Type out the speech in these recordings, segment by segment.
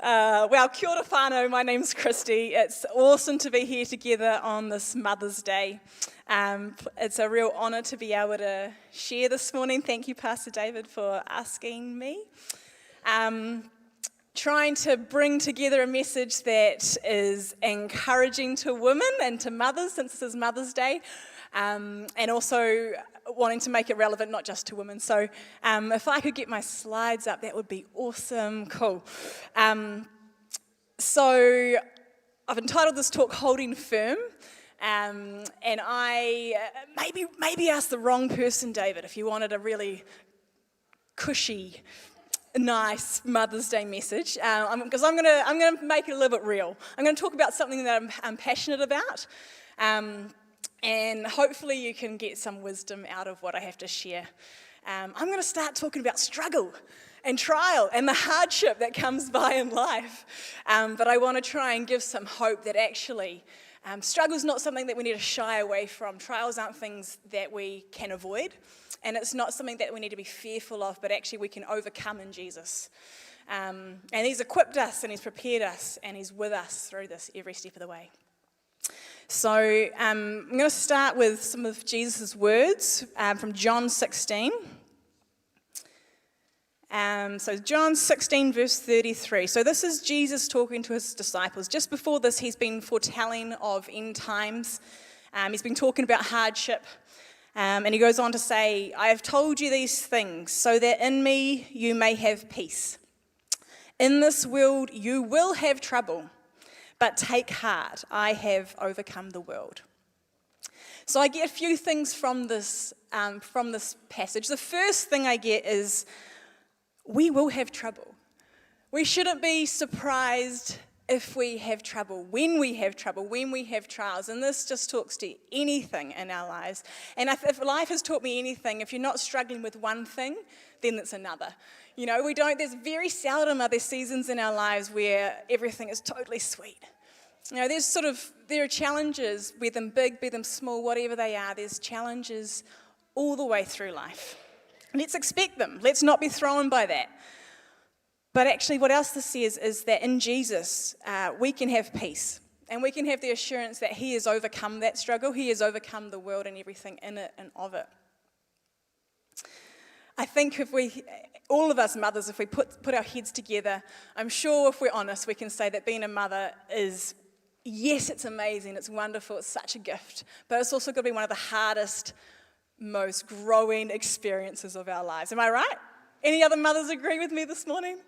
Well, kia ora whānau, my name's Christie. It's awesome to be here together on this Mother's Day. It's a real honour to be able to share this morning. Thank you, Pastor David, for asking me. Trying to bring together a message that is encouraging to women and to mothers, since this is Mother's Day, and also wanting to make it relevant not just to women. So if I could get my slides up, that would be awesome. Cool. So I've entitled this talk Holding Firm, and I maybe asked the wrong person, David, if you wanted a really cushy, nice Mother's Day message, because I'm gonna make it a little bit real. I'm going to talk about something that I'm passionate about, and hopefully you can get some wisdom out of what I have to share. I'm going to start talking about struggle and trial and the hardship that comes by in life, but I want to try and give some hope that actually struggle is not something that we need to shy away from. Trials aren't things that we can avoid, and it's not something that we need to be fearful of, but actually we can overcome in Jesus. And He's equipped us, and He's prepared us, and He's with us through this every step of the way. So I'm going to start with some of Jesus' words from John 16. So John 16, verse 33. So this is Jesus talking to His disciples. Just before this, He's been foretelling of end times. He's been talking about hardship. And He goes on to say, I have told you these things so that in me you may have peace. In this world you will have trouble, but take heart, I have overcome the world. So I get a few things from this passage. The first thing I get is we will have trouble. We shouldn't be surprised if we have trouble, when we have trials. And this just talks to anything in our lives. And if life has taught me anything, if you're not struggling with one thing, then it's another. You know, there's very seldom are there seasons in our lives where everything is totally sweet. You know, there are challenges, be them big, be them small, whatever they are, there's challenges all the way through life. Let's expect them. Let's not be thrown by that. But actually what else this says is that in Jesus, we can have peace. And we can have the assurance that He has overcome that struggle. He has overcome the world and everything in it and of it. I think all of us mothers, if we put our heads together, I'm sure if we're honest, we can say that being a mother is, yes, it's amazing, it's wonderful, it's such a gift, but it's also got to be one of the hardest, most growing experiences of our lives. Am I right? Any other mothers agree with me this morning?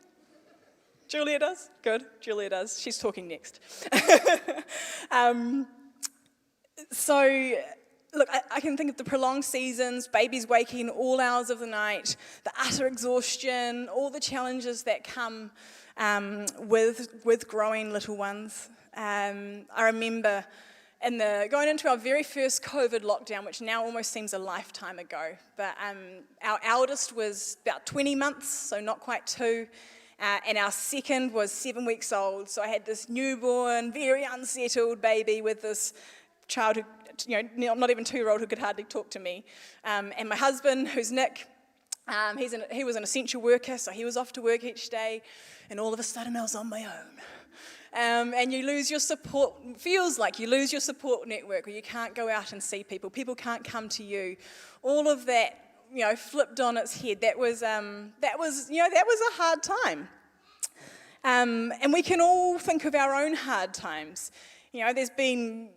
Julia does? Good, Julia does. She's talking next. So, look, I can think of the prolonged seasons, babies waking all hours of the night, the utter exhaustion, all the challenges that come with growing little ones. I remember going into our very first COVID lockdown, which now almost seems a lifetime ago, but our eldest was about 20 months, so not quite 2, and our second was 7 weeks old. So I had this newborn, very unsettled baby with this child who, not even 2-year-old who could hardly talk to me. And my husband, who's Nick, he was an essential worker, so he was off to work each day, and all of a sudden I was on my own. And you lose your support, feels like you lose your support network, or you can't go out and see people. People can't come to you. All of that, flipped on its head. That was a hard time. And we can all think of our own hard times. There's been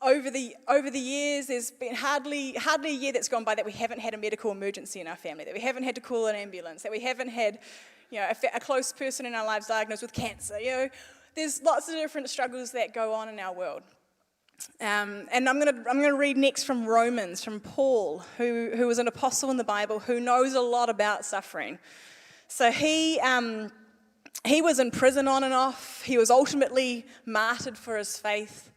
over the years, there's been hardly a year that's gone by that we haven't had a medical emergency in our family, that we haven't had to call an ambulance, that we haven't had, a close person in our lives diagnosed with cancer. There's lots of different struggles that go on in our world. And I'm gonna read next from Romans, from Paul, who was an apostle in the Bible, who knows a lot about suffering. So he was in prison on and off. He was ultimately martyred for his faith.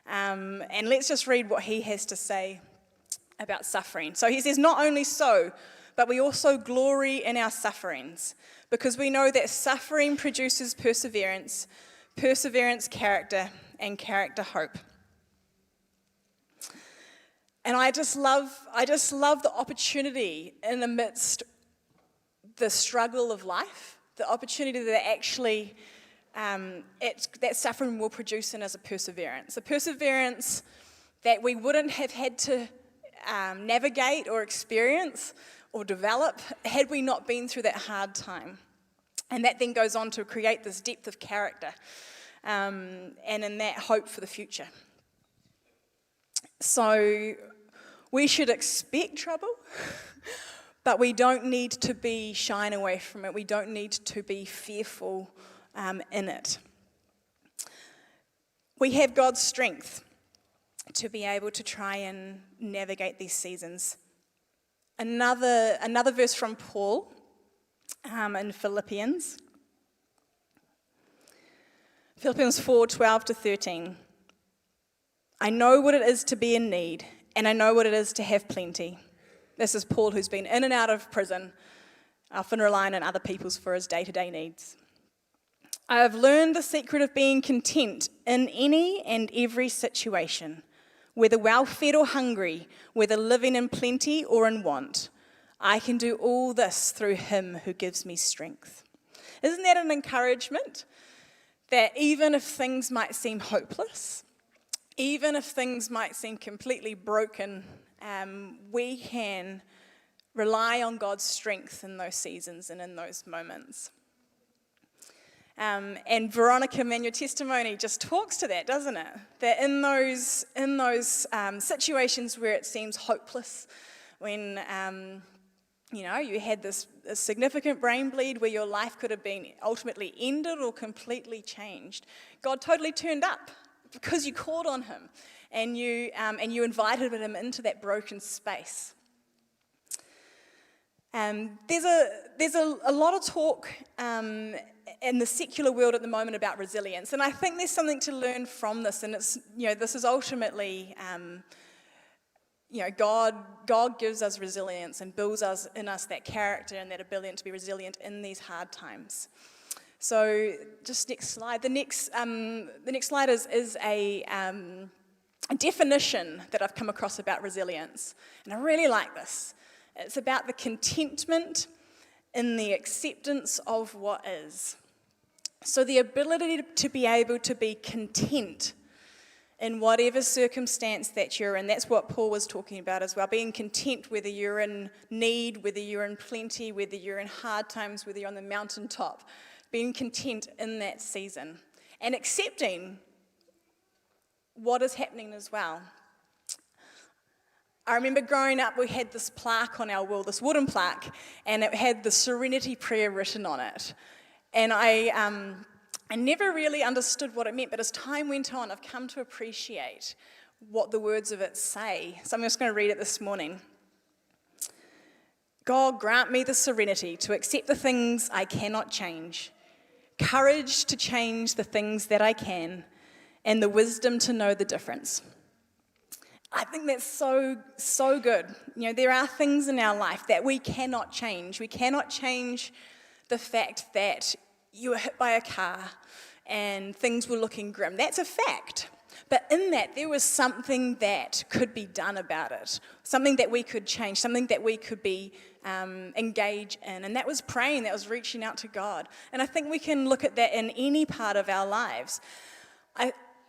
And let's just read what he has to say about suffering. So he says, not only so, but we also glory in our sufferings, because we know that suffering produces perseverance, perseverance character, and character hope. And I just love the opportunity in amidst the struggle of life, the opportunity that actually that suffering will produce in us a perseverance that we wouldn't have had to navigate or experience or develop had we not been through that hard time. And that then goes on to create this depth of character and in that hope for the future. So we should expect trouble, but we don't need to be shying away from it. We don't need to be fearful in it. We have God's strength to be able to try and navigate these seasons. Another verse from Paul in Philippians 4:12-13. I know what it is to be in need, and I know what it is to have plenty. This is Paul, who's been in and out of prison, often relying on other people's for his day-to-day needs. I have learned the secret of being content in any and every situation, whether well-fed or hungry, whether living in plenty or in want. I can do all this through him who gives me strength. Isn't that an encouragement? That even if things might seem hopeless, even if things might seem completely broken, we can rely on God's strength in those seasons and in those moments. And Veronica, man, your testimony just talks to that, doesn't it? That in those situations where it seems hopeless, when you had this significant brain bleed where your life could have been ultimately ended or completely changed, God totally turned up because you called on him and you invited him into that broken space. There's a lot of talk in the secular world at the moment about resilience, and I think there's something to learn from this. And it's this is ultimately God gives us resilience and builds in us that character and that ability to be resilient in these hard times. So, just next slide. The next slide is a definition that I've come across about resilience, and I really like this. It's about the contentment in the acceptance of what is. So the ability to be able to be content in whatever circumstance that you're in. That's what Paul was talking about as well. Being content whether you're in need, whether you're in plenty, whether you're in hard times, whether you're on the mountaintop. Being content in that season. And accepting what is happening as well. I remember growing up, we had this plaque on our wall, this wooden plaque, and it had the Serenity Prayer written on it. And I never really understood what it meant, but as time went on, I've come to appreciate what the words of it say. So I'm just going to read it this morning. God, grant me the serenity to accept the things I cannot change, courage to change the things that I can, and the wisdom to know the difference. I think that's so good. There are things in our life that we cannot change. We cannot change the fact that you were hit by a car and things were looking grim. That's a fact. But in that, there was something that could be done about it, something that we could change, something that we could be engage in. And that was praying, that was reaching out to God. And I think we can look at that in any part of our lives.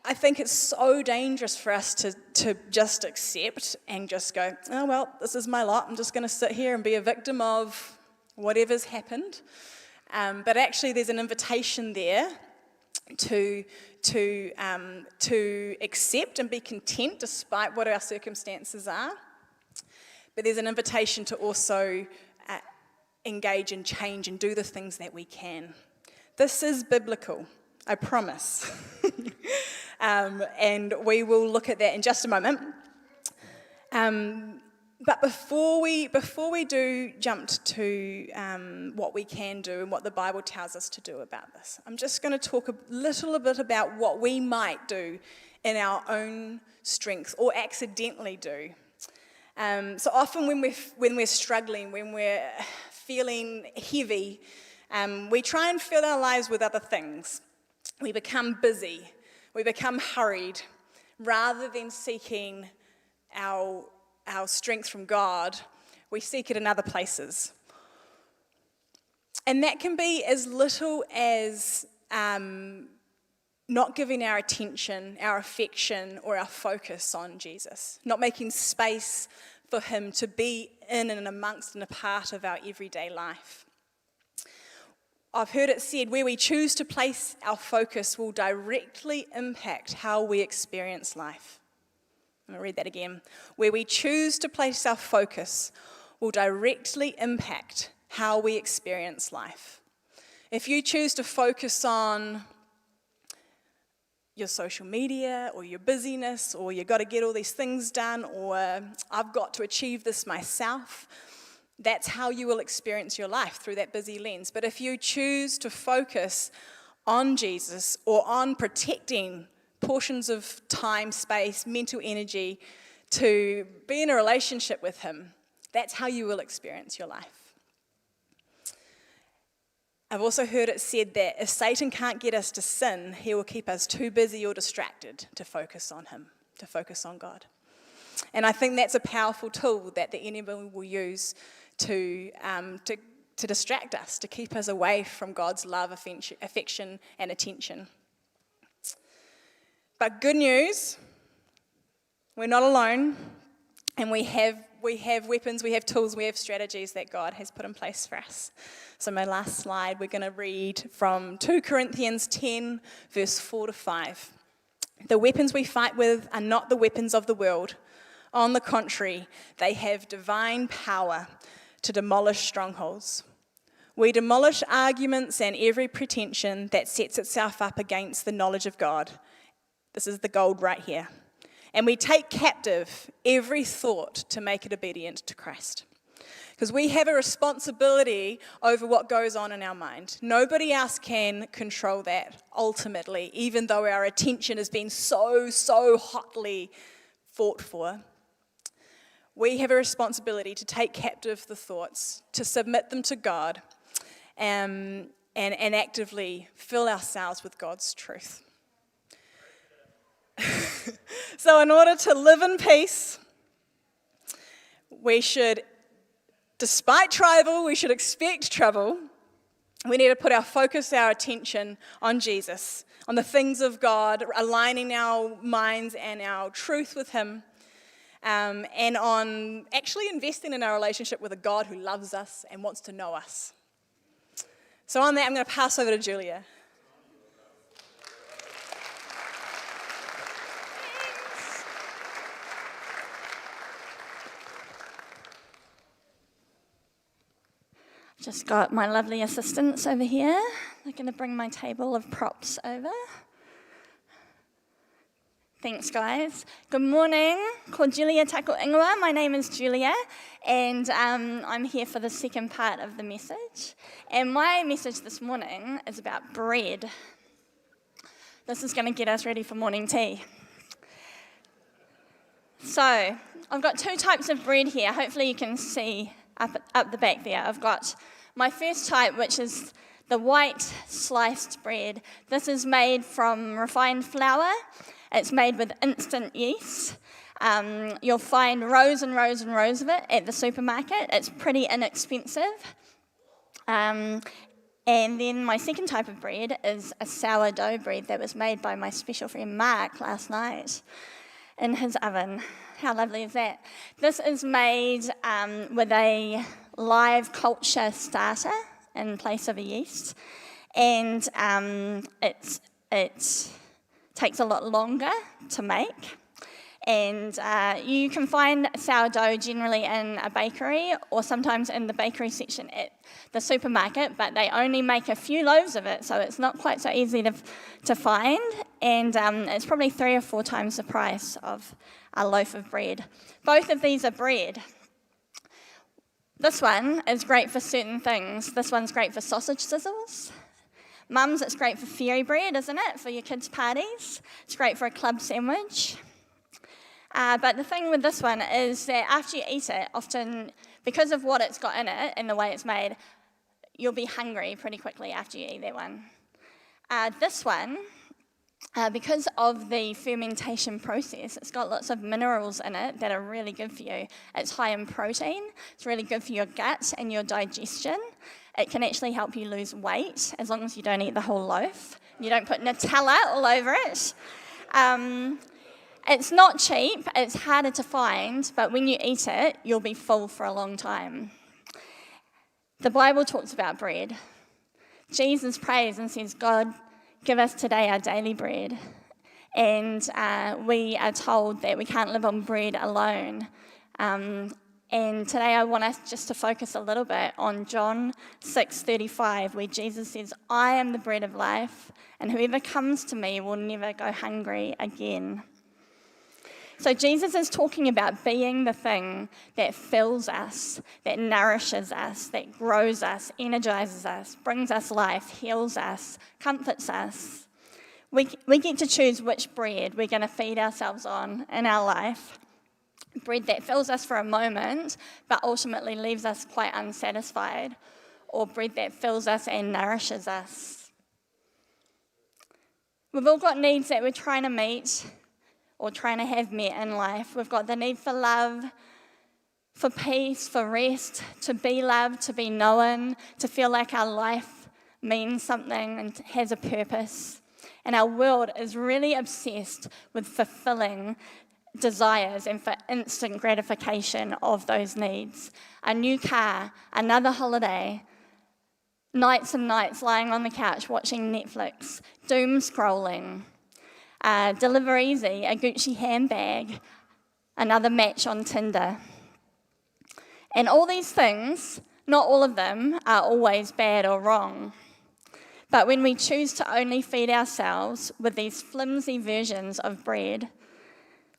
I think it's so dangerous for us to just accept and just go, oh, well, this is my lot. I'm just going to sit here and be a victim of whatever's happened. But actually, there's an invitation there to accept and be content despite what our circumstances are. But there's an invitation to also engage and change and do the things that we can. This is biblical, I promise. And we will look at that in just a moment. But before we do jump to what we can do and what the Bible tells us to do about this, I'm just going to talk a little bit about what we might do in our own strength or accidentally do. So often when we're struggling, when we're feeling heavy, we try and fill our lives with other things. We become busy. We become hurried rather than seeking our strength from God. We seek it in other places. And that can be as little as not giving our attention, our affection, or our focus on Jesus, not making space for him to be in and amongst and a part of our everyday life. I've heard it said, where we choose to place our focus will directly impact how we experience life. I'm going to read that again. Where we choose to place our focus will directly impact how we experience life. If you choose to focus on your social media or your busyness, or you've got to get all these things done, or I've got to achieve this myself, that's how you will experience your life, through that busy lens. But if you choose to focus on Jesus, or on protecting portions of time, space, mental energy to be in a relationship with him, that's how you will experience your life. I've also heard it said that if Satan can't get us to sin, he will keep us too busy or distracted to focus on him, to focus on God. And I think that's a powerful tool that the enemy will use to distract us, to keep us away from God's love, affection, and attention. But good news, we're not alone, and we have weapons, we have tools, we have strategies that God has put in place for us. So my last slide, we're going to read from 2 Corinthians 10, verse 4 to 5. The weapons we fight with are not the weapons of the world. On the contrary, they have divine power to demolish strongholds. We demolish arguments and every pretension that sets itself up against the knowledge of God. This is the gold right here. And we take captive every thought to make it obedient to Christ. Because we have a responsibility over what goes on in our mind. Nobody else can control that ultimately, even though our attention has been so hotly fought for. We have a responsibility to take captive the thoughts, to submit them to God, and actively fill ourselves with God's truth. So in order to live in peace, we should, despite trouble, we should expect trouble. We need to put our focus, our attention on Jesus, on the things of God, aligning our minds and our truth with him, and on actually investing in our relationship with a God who loves us and wants to know us. So on that, I'm going to pass over to Julia. Just got my lovely assistants over here. They're going to bring my table of props over. Thanks, guys. Good morning. Ko Julia tako ingoa. My name is Julia, and I'm here for the second part of the message. And my message this morning is about bread. This is going to get us ready for morning tea. So, I've got 2 types of bread here. Hopefully you can see up the back there. I've got my first type, which is the white sliced bread. This is made from refined flour. It's made with instant yeast. You'll find rows and rows and rows of it at the supermarket. It's pretty inexpensive. And then my second type of bread is a sourdough bread that was made by my special friend Mark last night in his oven. How lovely is that? This is made with a live culture starter in place of a yeast, and it takes a lot longer to make. And you can find sourdough generally in a bakery or sometimes in the bakery section at the supermarket, but they only make a few loaves of it, so it's not quite so easy to find, and it's probably 3 or 4 times the price of a loaf of bread. Both of these are bread. This one is great for certain things. This one's great for sausage sizzles. Mums, it's great for fairy bread, isn't it, for your kids' parties? It's great for a club sandwich. But the thing with this one is that after you eat it, often, because of what it's got in it and the way it's made, you'll be hungry pretty quickly after you eat that one. This one, because of the fermentation process, it's got lots of minerals in it that are really good for you. It's high in protein. It's really good for your gut and your digestion. It can actually help you lose weight as long as you don't eat the whole loaf. You don't put Nutella all over it. It's not cheap, it's harder to find, but when you eat it, you'll be full for a long time. The Bible talks about bread. Jesus prays and says, God, give us today our daily bread. And we are told that we can't live on bread alone. And today I want us just to focus a little bit on John 6:35, where Jesus says, I am the bread of life, and whoever comes to me will never go hungry again. So Jesus is talking about being the thing that fills us, that nourishes us, that grows us, energizes us, brings us life, heals us, comforts us. We get to choose which bread we're going to feed ourselves on in our life. Bread that fills us for a moment, but ultimately leaves us quite unsatisfied, or bread that fills us and nourishes us. We've all got needs that we're trying to meet or trying to have met in life. We've got the need for love, for peace, for rest, to be loved, to be known, to feel like our life means something and has a purpose. And our world is really obsessed with fulfilling desires and for instant gratification of those needs. A new car, another holiday, nights and nights lying on the couch watching Netflix, doom scrolling, Deliver Easy, a Gucci handbag, another match on Tinder. And all these things, not all of them are always bad or wrong. But when we choose to only feed ourselves with these flimsy versions of bread,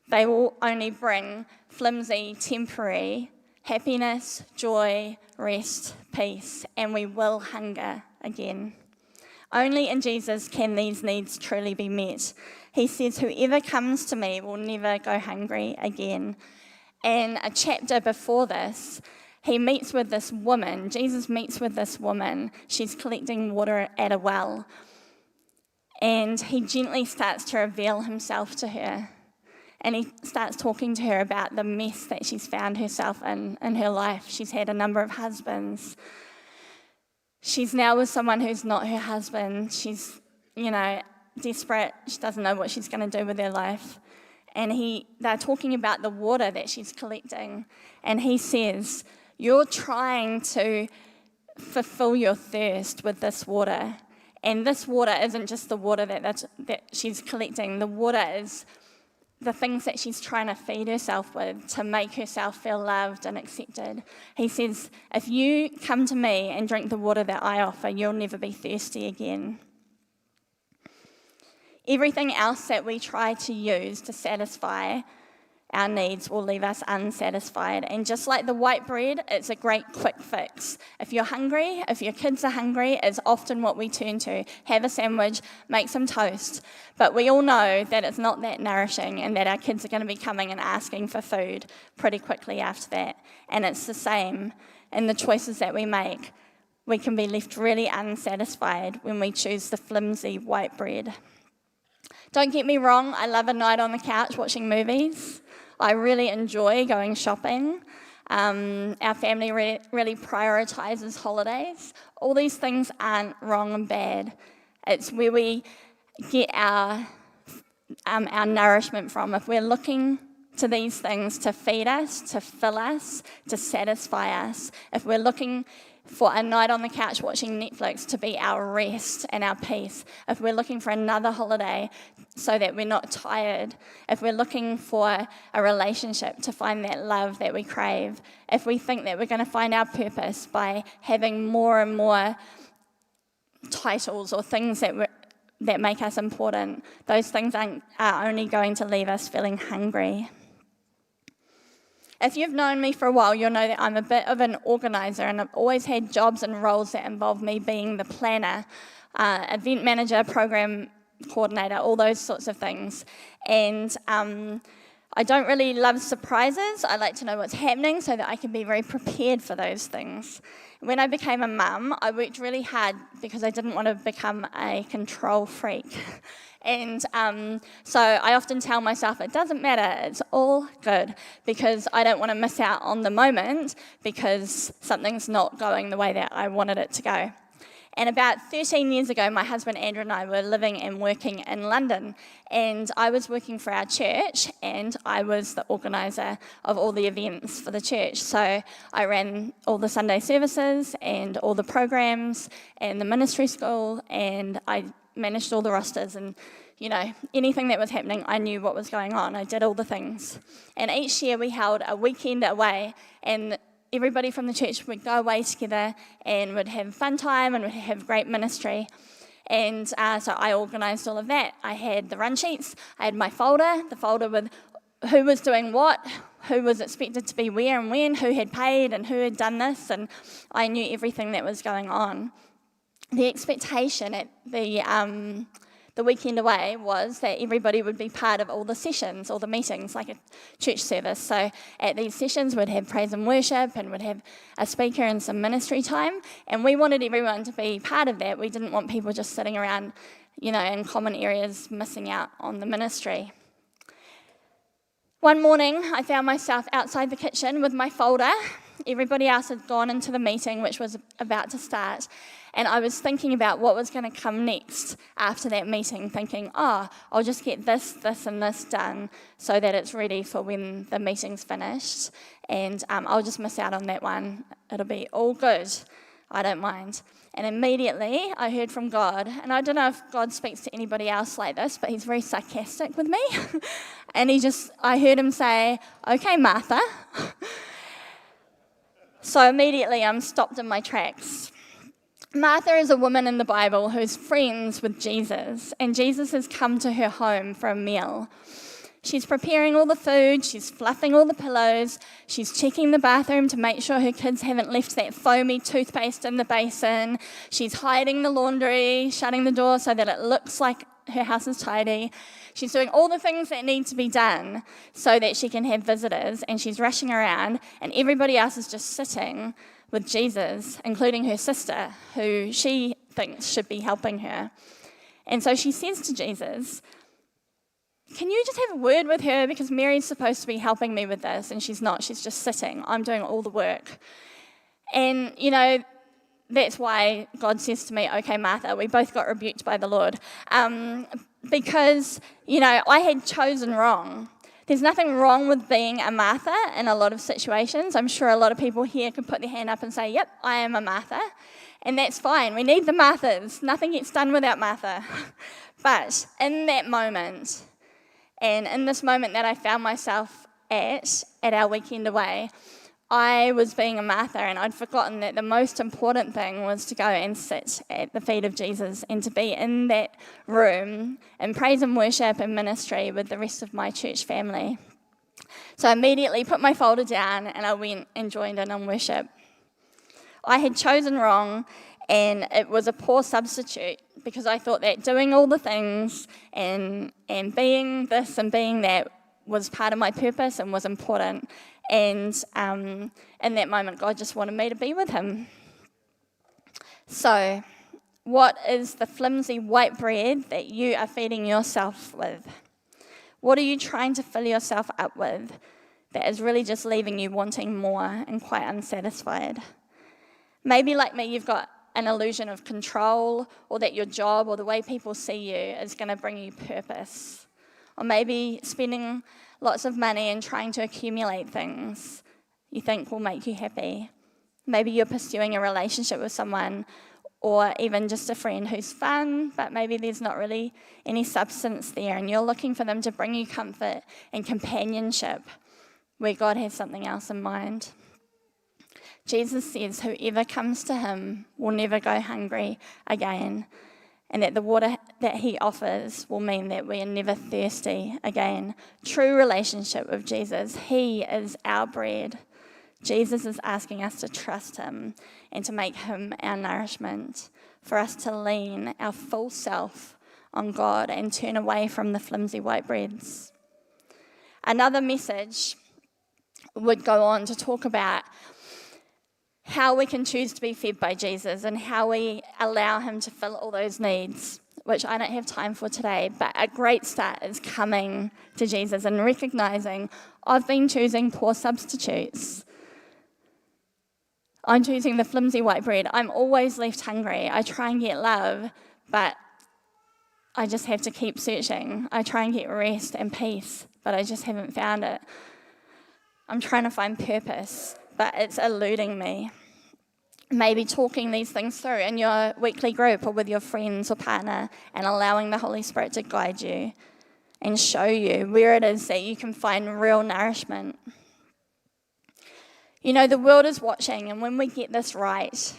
they will only bring flimsy, temporary happiness, joy, rest, peace, and we will hunger again. Only in Jesus can these needs truly be met. He says, whoever comes to me will never go hungry again. And a chapter before this, he meets with this woman. Jesus meets with this woman. She's collecting water at a well. And he gently starts to reveal himself to her. And he starts talking to her about the mess that she's found herself in her life. She's had a number of husbands. She's now with someone who's not her husband. She's, desperate. She doesn't know what she's going to do with her life. And they're talking about the water that she's collecting. And he says, you're trying to fulfill your thirst with this water. And this water isn't just the water that she's collecting. The water is the things that she's trying to feed herself with to make herself feel loved and accepted. He says, if you come to me and drink the water that I offer, you'll never be thirsty again. Everything else that we try to use to satisfy our needs will leave us unsatisfied. And just like the white bread, it's a great quick fix. If you're hungry, if your kids are hungry, it's often what we turn to. Have a sandwich, make some toast. But we all know that it's not that nourishing and that our kids are going to be coming and asking for food pretty quickly after that. And it's the same in the choices that we make. We can be left really unsatisfied when we choose the flimsy white bread. Don't get me wrong, I love a night on the couch watching movies. I really enjoy going shopping. Our family really prioritizes holidays. All these things aren't wrong and bad. It's where we get our nourishment from. If we're looking to these things to feed us, to fill us, to satisfy us, if we're looking for a night on the couch watching Netflix to be our rest and our peace, if we're looking for another holiday so that we're not tired, if we're looking for a relationship to find that love that we crave, if we think that we're going to find our purpose by having more and more titles or things that make us important, those things are only going to leave us feeling hungry. If you've known me for a while, you'll know that I'm a bit of an organizer, and I've always had jobs and roles that involve me being the planner, event manager, program coordinator, all those sorts of things. And I don't really love surprises. I like to know what's happening so that I can be very prepared for those things. When I became a mum, I worked really hard because I didn't want to become a control freak. And so I often tell myself, it doesn't matter, it's all good, because I don't want to miss out on the moment because something's not going the way that I wanted it to go. And about 13 years ago, my husband Andrew and I were living and working in London, and I was working for our church, and I was the organiser of all the events for the church. So I ran all the Sunday services and all the programs and the ministry school, and I managed all the rosters, and anything that was happening, I knew what was going on. I did all the things. And each year we held a weekend away, and everybody from the church would go away together and would have fun time and would have great ministry. And so I organised all of that. I had the run sheets, I had my folder, the folder with who was doing what, who was expected to be where and when, who had paid and who had done this, and I knew everything that was going on. The expectation at the weekend away was that everybody would be part of all the sessions, all the meetings, like a church service. So at these sessions, we'd have praise and worship, and we'd have a speaker and some ministry time, and we wanted everyone to be part of that. We didn't want people just sitting around, in common areas missing out on the ministry. One morning, I found myself outside the kitchen with my folder. Everybody else had gone into the meeting, which was about to start, and I was thinking about what was going to come next after that meeting, thinking, I'll just get this, and this done so that it's ready for when the meeting's finished, and I'll just miss out on that one. It'll be all good. I don't mind. And immediately I heard from God, and I don't know if God speaks to anybody else like this, but he's very sarcastic with me. And I heard him say, "Okay, Martha." So immediately I'm stopped in my tracks. Martha is a woman in the Bible who's friends with Jesus, and Jesus has come to her home for a meal. She's preparing all the food, she's fluffing all the pillows, she's checking the bathroom to make sure her kids haven't left that foamy toothpaste in the basin, she's hiding the laundry, shutting the door so that it looks like her house is tidy. She's doing all the things that need to be done so that she can have visitors, and she's rushing around, and everybody else is just sitting with Jesus, including her sister, who she thinks should be helping her. And so she says to Jesus, "Can you just have a word with her, because Mary's supposed to be helping me with this, and she's not. She's just sitting. I'm doing all the work." And, that's why God says to me, "Okay, Martha," we both got rebuked by the Lord, because, I had chosen wrong. There's nothing wrong with being a Martha in a lot of situations. I'm sure a lot of people here can put their hand up and say, "Yep, I am a Martha." And that's fine. We need the Marthas. Nothing gets done without Martha. But in that moment, and in this moment that I found myself at our weekend away, I was being a Martha, and I'd forgotten that the most important thing was to go and sit at the feet of Jesus and to be in that room in praise and worship and ministry with the rest of my church family. So I immediately put my folder down and I went and joined in on worship. I had chosen wrong, and it was a poor substitute, because I thought that doing all the things and being this and being that was part of my purpose and was important. And in that moment, God just wanted me to be with him. So, what is the flimsy white bread that you are feeding yourself with? What are you trying to fill yourself up with that is really just leaving you wanting more and quite unsatisfied? Maybe like me, you've got an illusion of control, or that your job or the way people see you is going to bring you purpose. Or maybe spending lots of money and trying to accumulate things you think will make you happy. Maybe you're pursuing a relationship with someone, or even just a friend who's fun, but maybe there's not really any substance there, and you're looking for them to bring you comfort and companionship, where God has something else in mind. Jesus says whoever comes to him will never go hungry again, and that the water that he offers will mean that we are never thirsty again. True relationship with Jesus. He is our bread. Jesus is asking us to trust him and to make him our nourishment, for us to lean our full self on God and turn away from the flimsy white breads. Another message would go on to talk about how we can choose to be fed by Jesus and how we allow him to fill all those needs. which I don't have time for today, but a great start is coming to Jesus and recognizing I've been choosing poor substitutes. I'm choosing the flimsy white bread. I'm always left hungry. I try and get love, but I just have to keep searching. I try and get rest and peace, but I just haven't found it. I'm trying to find purpose, but it's eluding me. Maybe talking these things through in your weekly group or with your friends or partner and allowing the Holy Spirit to guide you and show you where it is that you can find real nourishment. You know, the world is watching, and when we get this right,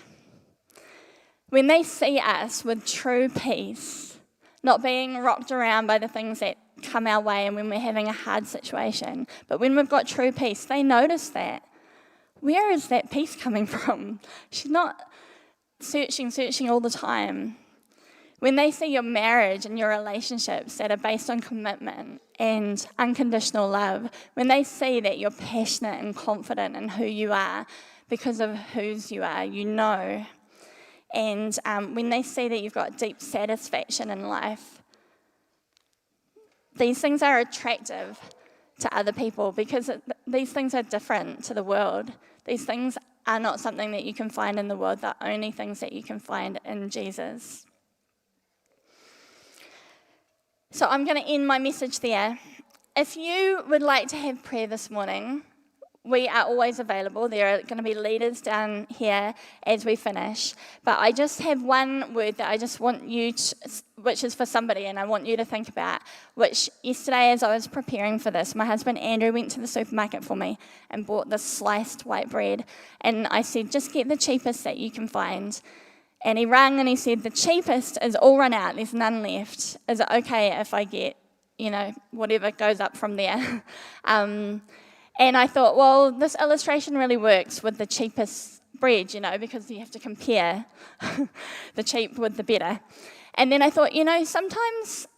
when they see us with true peace, not being rocked around by the things that come our way and when we're having a hard situation, but when we've got true peace, they notice that. Where is that peace coming from? She's not searching all the time. When they see your marriage and your relationships that are based on commitment and unconditional love, when they see that you're passionate and confident in who you are because of whose you are, you know. And when they see that you've got deep satisfaction in life, these things are attractive to other people because these things are different to the world. These things are not something that you can find in the world. They're only things that you can find in Jesus. So I'm going to end my message there. If you would like to have prayer this morning, we are always available. There are going to be leaders down here as we finish. But I just have one word that I just want you to, which is for somebody, and I want you to think about, which yesterday as I was preparing for this, my husband Andrew went to the supermarket for me and bought this sliced white bread. And I said, just get the cheapest that you can find. And he rang and he said, the cheapest is all run out. There's none left. Is it okay if I get, whatever goes up from there? And I thought, well, this illustration really works with the cheapest bread, because you have to compare the cheap with the better. And then I thought, sometimes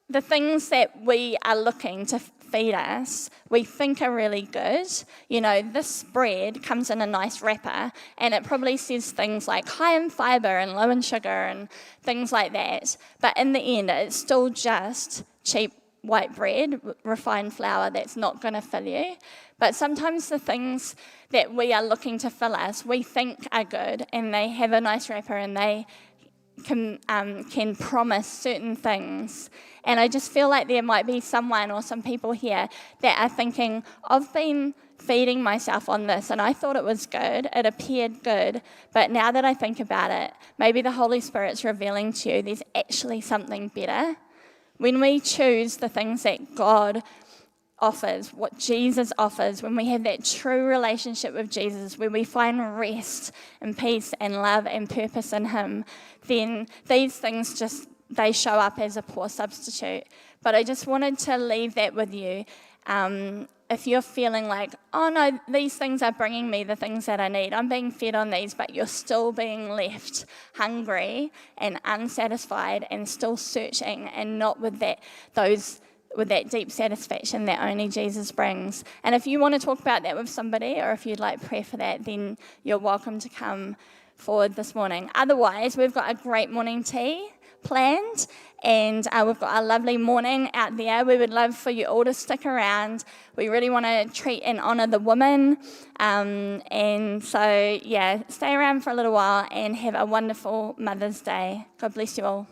the things that we are looking to feed us, we think are really good. This bread comes in a nice wrapper, and it probably says things like high in fibre and low in sugar and things like that. But in the end, it's still just cheap white bread, refined flour that's not going to fill you. But sometimes the things that we are looking to fill us, we think are good, and they have a nice wrapper, and they can promise certain things. And I just feel like there might be someone or some people here that are thinking, I've been feeding myself on this, and I thought it was good, it appeared good, but now that I think about it, maybe the Holy Spirit's revealing to you there's actually something better. When we choose the things that God offers, what Jesus offers, when we have that true relationship with Jesus, where we find rest and peace and love and purpose in Him, then these things they show up as a poor substitute. But I just wanted to leave that with you. If you're feeling like, oh no, these things are bringing me the things that I need, I'm being fed on these, but you're still being left hungry and unsatisfied and still searching and not with that deep satisfaction that only Jesus brings. And if you want to talk about that with somebody, or if you'd like prayer for that, then you're welcome to come forward this morning. Otherwise, we've got a great morning tea planned, and we've got a lovely morning out there. We would love for you all to stick around. We really want to treat and honour the women, and so stay around for a little while and have a wonderful Mother's Day. God bless you all.